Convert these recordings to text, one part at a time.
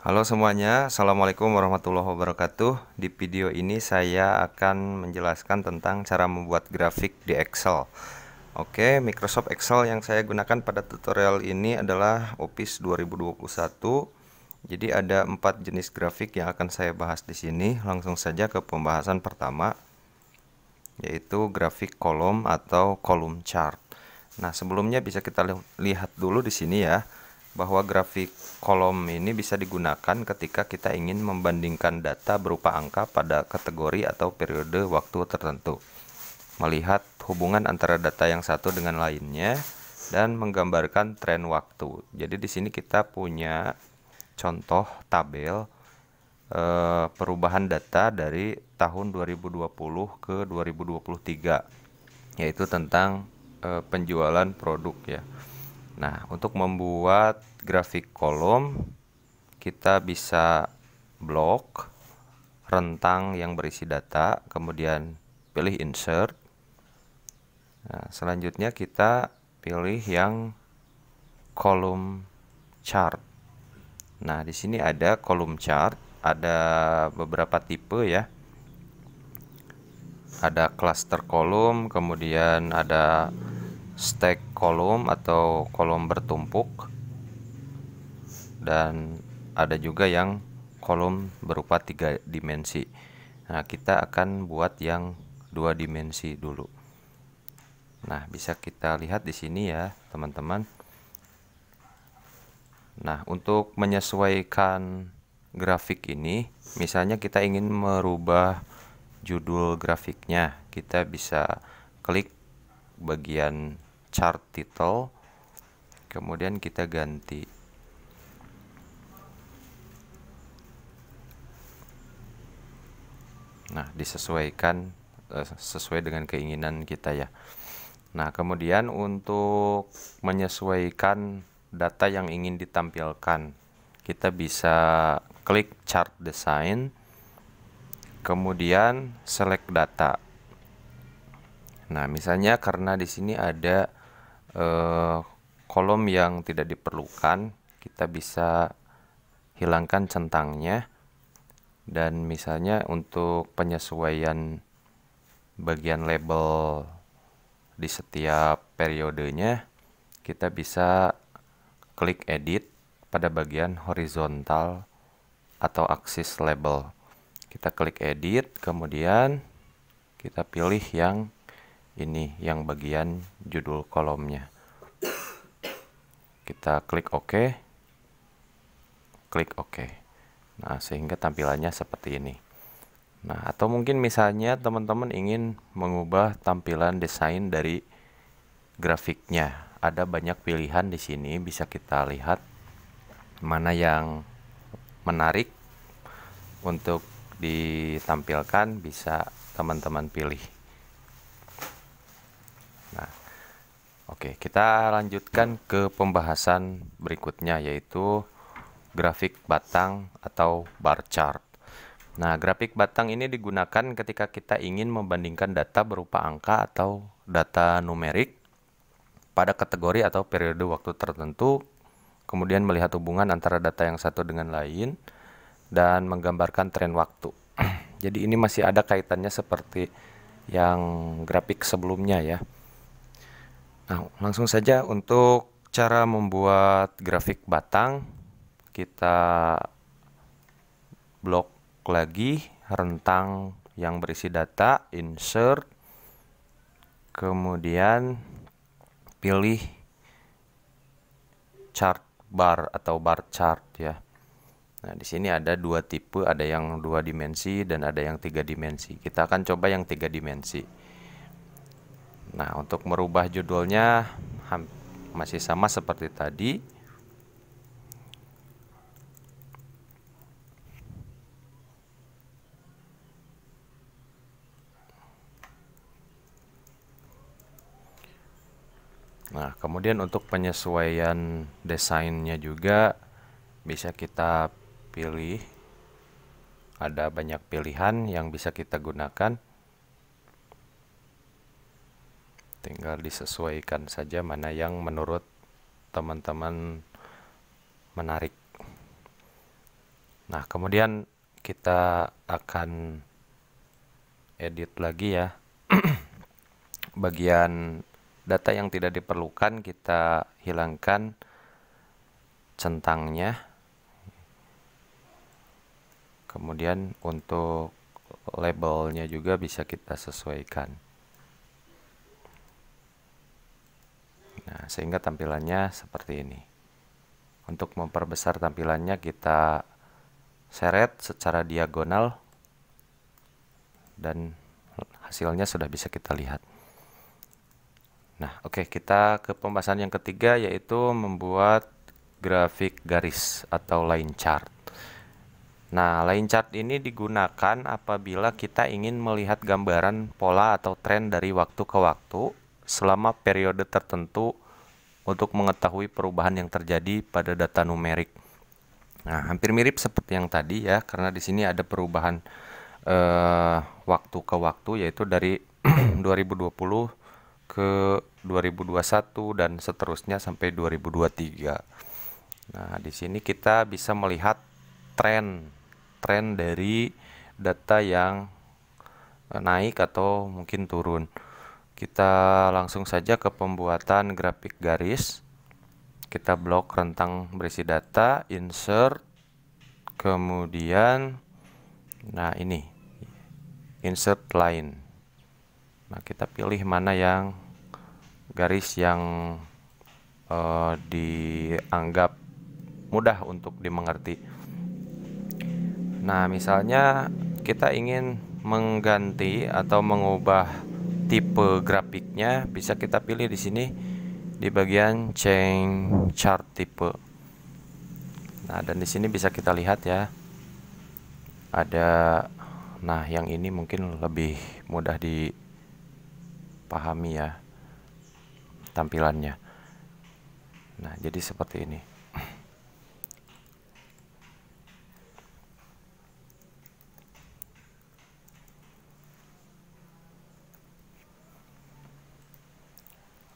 Halo semuanya, Assalamualaikum warahmatullahi wabarakatuh. Di video ini saya akan menjelaskan tentang cara membuat grafik di Excel. Oke, Microsoft Excel yang saya gunakan pada tutorial ini adalah Office 2021. Jadi ada 4 jenis grafik yang akan saya bahas di sini. Langsung saja ke pembahasan pertama, yaitu grafik kolom atau column chart. Nah, sebelumnya bisa kita lihat dulu di sini ya, bahwa grafik kolom ini bisa digunakan ketika kita ingin membandingkan data berupa angka pada kategori atau periode waktu tertentu, melihat hubungan antara data yang satu dengan lainnya, dan menggambarkan tren waktu. Jadi di sini kita punya contoh tabel perubahan data dari tahun 2020 ke 2023, yaitu tentang penjualan produk ya. Nah, untuk membuat grafik kolom, kita bisa blok rentang yang berisi data, kemudian pilih insert. Nah, selanjutnya kita pilih yang kolom chart. Nah, di sini ada kolom chart, ada beberapa tipe ya. Ada cluster kolom, kemudian ada stack kolom atau kolom bertumpuk, dan ada juga yang kolom berupa 3 dimensi. Nah, kita akan buat yang 2 dimensi dulu. Nah, bisa kita lihat di sini ya, teman-teman. Nah, untuk menyesuaikan grafik ini, misalnya kita ingin merubah judul grafiknya, kita bisa klik bagian chart title, kemudian kita ganti. Nah, disesuaikan sesuai dengan keinginan kita ya. Nah, kemudian untuk menyesuaikan data yang ingin ditampilkan, kita bisa klik chart design, kemudian select data. Nah, misalnya karena di sini ada kolom yang tidak diperlukan, kita bisa hilangkan centangnya. Dan misalnya untuk penyesuaian bagian label di setiap periodenya, kita bisa klik edit pada bagian horizontal atau aksis label. Kita klik edit, kemudian kita pilih yang ini, yang bagian judul kolomnya. Kita klik OK, klik OK. Nah, sehingga tampilannya seperti ini. Nah, atau mungkin misalnya teman-teman ingin mengubah tampilan desain dari grafiknya. Ada banyak pilihan di sini, bisa kita lihat mana yang menarik untuk ditampilkan, bisa teman-teman pilih. Nah, oke, kita lanjutkan ke pembahasan berikutnya, yaitu grafik batang atau bar chart. Nah, grafik batang ini digunakan ketika kita ingin membandingkan data berupa angka atau data numerik pada kategori atau periode waktu tertentu, kemudian melihat hubungan antara data yang satu dengan lain, dan menggambarkan tren waktu. Jadi ini masih ada kaitannya seperti yang grafik sebelumnya ya. Nah, langsung saja untuk cara membuat grafik batang, kita blok lagi rentang yang berisi data, insert, kemudian pilih chart bar atau bar chart ya. Nah, di sini ada 2 tipe, ada yang 2 dimensi dan ada yang 3 dimensi. Kita akan coba yang 3 dimensi. Nah, untuk merubah judulnya masih sama seperti tadi. Nah, kemudian untuk penyesuaian desainnya juga bisa kita pilih. Ada banyak pilihan yang bisa kita gunakan. Tinggal disesuaikan saja mana yang menurut teman-teman menarik. Nah, kemudian kita akan edit lagi ya. Bagian data yang tidak diperlukan kita hilangkan centangnya. Kemudian untuk labelnya juga bisa kita sesuaikan. Nah, sehingga tampilannya seperti ini. Untuk memperbesar tampilannya kita seret secara diagonal dan hasilnya sudah bisa kita lihat. Nah, oke, kita ke pembahasan yang ketiga, yaitu membuat grafik garis atau line chart. Nah, line chart ini digunakan apabila kita ingin melihat gambaran pola atau tren dari waktu ke waktu selama periode tertentu untuk mengetahui perubahan yang terjadi pada data numerik. Nah, hampir mirip seperti yang tadi ya, karena di sini ada perubahan waktu ke waktu, yaitu dari 2020 ke 2021 dan seterusnya sampai 2023. Nah, di sini kita bisa melihat tren dari data yang naik atau mungkin turun. Kita langsung saja ke pembuatan grafik garis. Kita blok rentang berisi data, insert, kemudian nah ini insert line. Nah, kita pilih mana yang garis yang dianggap mudah untuk dimengerti. Nah, misalnya kita ingin mengganti atau mengubah tipe grafiknya, bisa kita pilih di sini di bagian change chart type. Nah, dan di sini bisa kita lihat ya, ada, nah yang ini mungkin lebih mudah dipahami ya tampilannya. Nah, jadi seperti ini.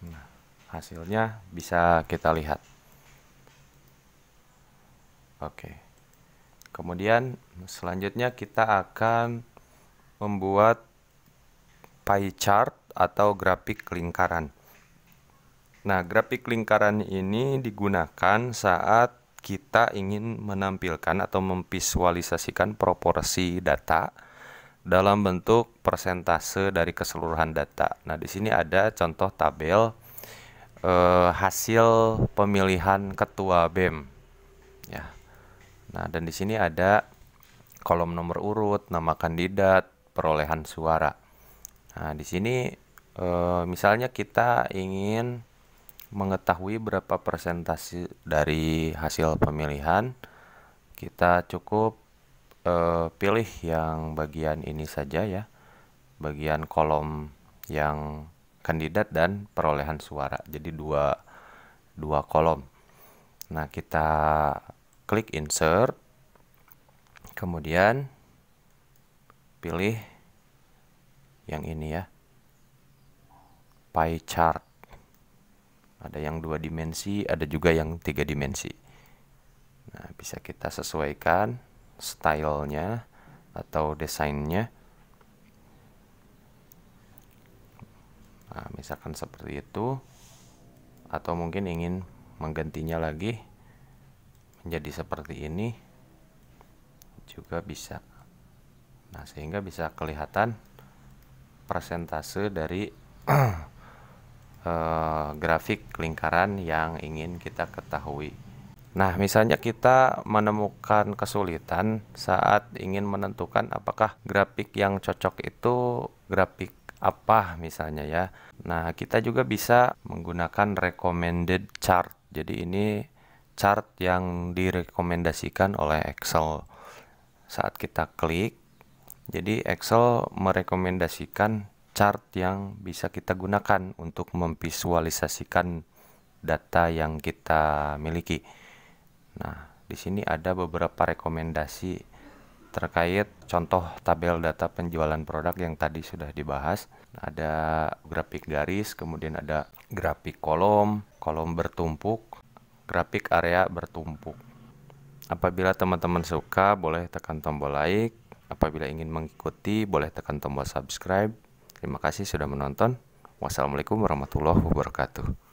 Nah, hasilnya bisa kita lihat. Oke. Kemudian selanjutnya kita akan membuat pie chart atau grafik lingkaran. Nah, grafik lingkaran ini digunakan saat kita ingin menampilkan atau memvisualisasikan proporsi data dalam bentuk persentase dari keseluruhan data. Nah, di sini ada contoh tabel hasil pemilihan ketua BEM. Ya. Nah, dan di sini ada kolom nomor urut, nama kandidat, perolehan suara. Nah, di sini misalnya kita ingin mengetahui berapa persentase dari hasil pemilihan, kita cukup pilih yang bagian ini saja ya, bagian kolom yang kandidat dan perolehan suara. Jadi dua kolom. Nah, kita klik insert, kemudian pilih yang ini ya, pie chart. Ada yang 2 dimensi, ada juga yang 3 dimensi. Nah, bisa kita sesuaikan stylenya atau desainnya. Nah, misalkan seperti itu, atau mungkin ingin menggantinya lagi menjadi seperti ini juga bisa. Nah, sehingga bisa kelihatan persentase dari grafik lingkaran yang ingin kita ketahui. Nah, misalnya kita menemukan kesulitan saat ingin menentukan apakah grafik yang cocok itu grafik apa misalnya ya. Nah, kita juga bisa menggunakan recommended chart. Jadi ini chart yang direkomendasikan oleh Excel. Saat kita klik, jadi Excel merekomendasikan chart yang bisa kita gunakan untuk memvisualisasikan data yang kita miliki. Nah, di sini ada beberapa rekomendasi terkait contoh tabel data penjualan produk yang tadi sudah dibahas. Ada grafik garis, kemudian ada grafik kolom bertumpuk, grafik area bertumpuk. Apabila teman-teman suka, boleh tekan tombol like. Apabila ingin mengikuti, boleh tekan tombol subscribe. Terima kasih sudah menonton. Wassalamualaikum warahmatullahi wabarakatuh.